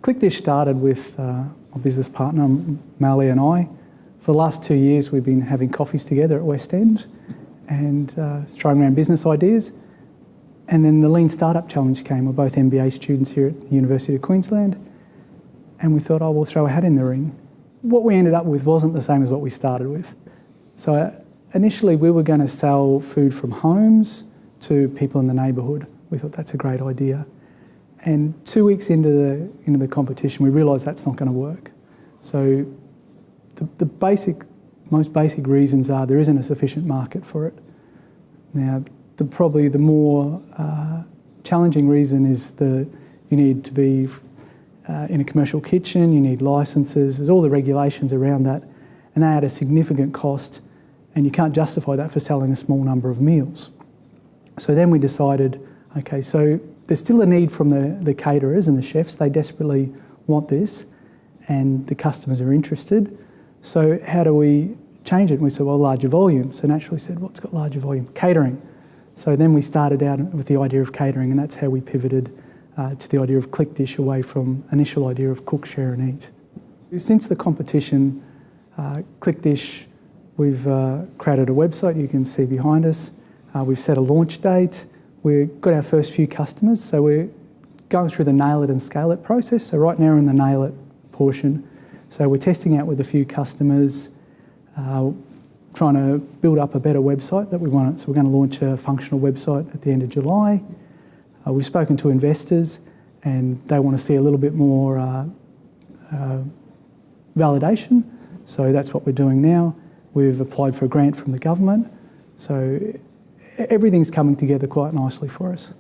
ClickDish started with my business partner, Mally, and I. For the last 2 years, we've been having coffees together at West End and throwing around business ideas. And then the Lean Startup Challenge came. We're both MBA students here at the University of Queensland. And we thought, oh, we'll throw a hat in the ring. What we ended up with wasn't the same as what we started with. So initially, we were going to sell food from homes to people in the neighbourhood. We thought that's a great idea. And 2 weeks into the competition, we realised that's not going to work. So the most basic reasons are there isn't a sufficient market for it. Now, probably the more challenging reason is you need to be in a commercial kitchen, you need licences, there's all the regulations around that, and they add a significant cost, and you can't justify that for selling a small number of meals. So then we decided, okay, so there's still a need from the caterers and the chefs. They desperately want this, and the customers are interested. So how do we change it? And we said, well, larger volume. So naturally said, what's got larger volume? Catering. So then we started out with the idea of catering, and that's how we pivoted to the idea of ClickDish away from initial idea of cook, share and eat. Since the competition, ClickDish, we've created a website you can see behind us. We've set a launch date. We've got our first few customers, so we're going through the nail it and scale it process. So right now we're in the nail it portion. So we're testing out with a few customers, trying to build up a better website that we want. So we're going to launch a functional website at the end of July. We've spoken to investors and they want to see a little bit more validation. So that's what we're doing now. We've applied for a grant from the government. So everything's coming together quite nicely for us.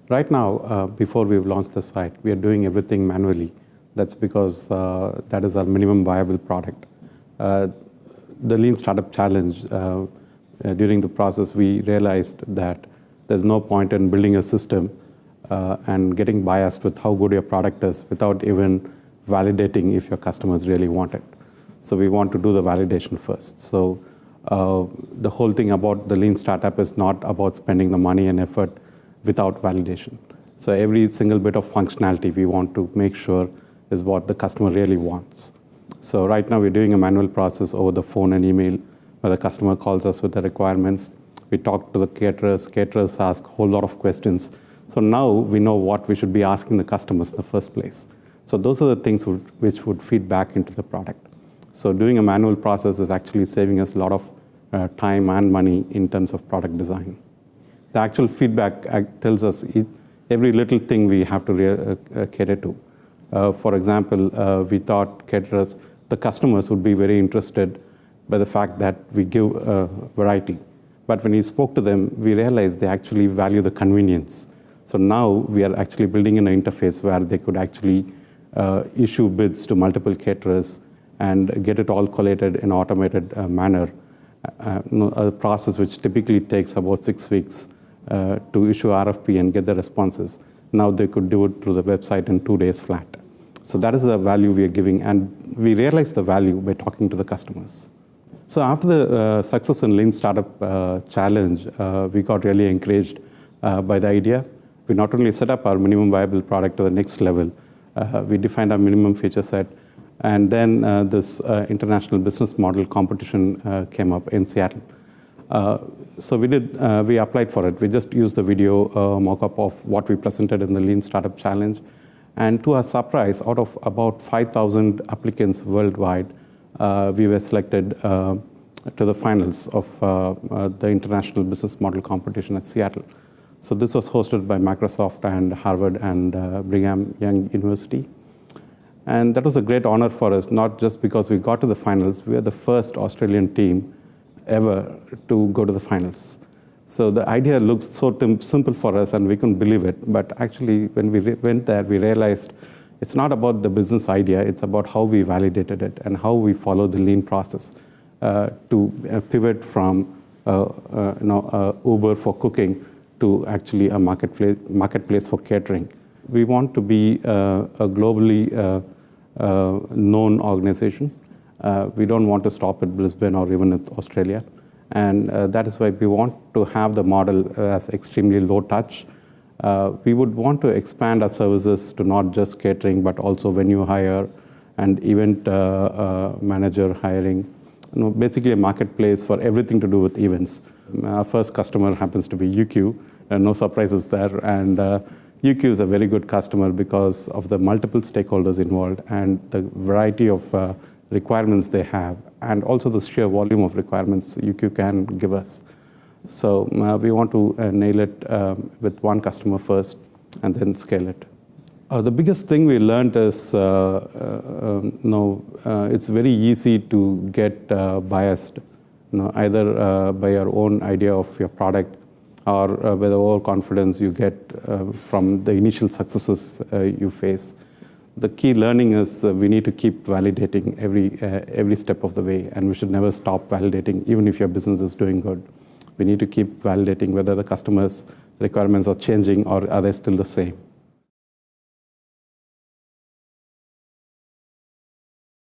Right now, before we've launched the site, we are doing everything manually. That's because that is our minimum viable product. The Lean Startup Challenge, during the process, we realized that there's no point in building a system and getting biased with how good your product is without even validating if your customers really want it. So we want to do the validation first. So the whole thing about the Lean Startup is not about spending the money and effort without validation. So every single bit of functionality we want to make sure is what the customer really wants. So right now we're doing a manual process over the phone and email where the customer calls us with the requirements. We talk to the caterers ask a whole lot of questions. So now we know what we should be asking the customers in the first place. So those are the things which would feed back into the product. So doing a manual process is actually saving us a lot of time and money in terms of product design. The actual feedback tells us every little thing we have to cater to. For example, we thought caterers, the customers would be very interested by the fact that we give variety. But when we spoke to them, we realized they actually value the convenience. So now we are actually building an interface where they could actually issue bids to multiple caterers and get it all collated in an automated manner. A process which typically takes about 6 weeks to issue RFP and get the responses. Now they could do it through the website in 2 days flat. So that is the value we are giving, and we realize the value by talking to the customers. So after the success in Lean Startup Challenge, we got really encouraged by the idea. We not only set up our minimum viable product to the next level, we defined our minimum feature set, and then this international business model competition came up in Seattle. So we applied for it. We just used the video mock-up of what we presented in the Lean Startup Challenge. And to our surprise, out of about 5,000 applicants worldwide, we were selected to the finals of the International Business Model Competition at Seattle. So this was hosted by Microsoft and Harvard and Brigham Young University. And that was a great honor for us, not just because we got to the finals. We are the first Australian team ever to go to the finals. So the idea looks so simple for us, and we couldn't believe it. But actually, when we went there, we realized it's not about the business idea. It's about how we validated it and how we follow the lean process to pivot from Uber for cooking to actually a marketplace for catering. We want to be a globally known organization. We don't want to stop at Brisbane or even at Australia. And that is why we want to have the model as extremely low touch, We would want to expand our services to not just catering, but also venue hire and event manager hiring. Basically a marketplace for everything to do with events. Our first customer happens to be UQ, no surprises there. And UQ is a very good customer because of the multiple stakeholders involved and the variety of requirements they have, and also the sheer volume of requirements UQ can give us. So we want to nail it with one customer first and then scale it. The biggest thing we learned is it's very easy to get biased, either by your own idea of your product or by the overconfidence you get from the initial successes you face. The key learning is we need to keep validating every step of the way, and we should never stop validating, even if your business is doing good. We need to keep validating whether the customer's requirements are changing or are they still the same.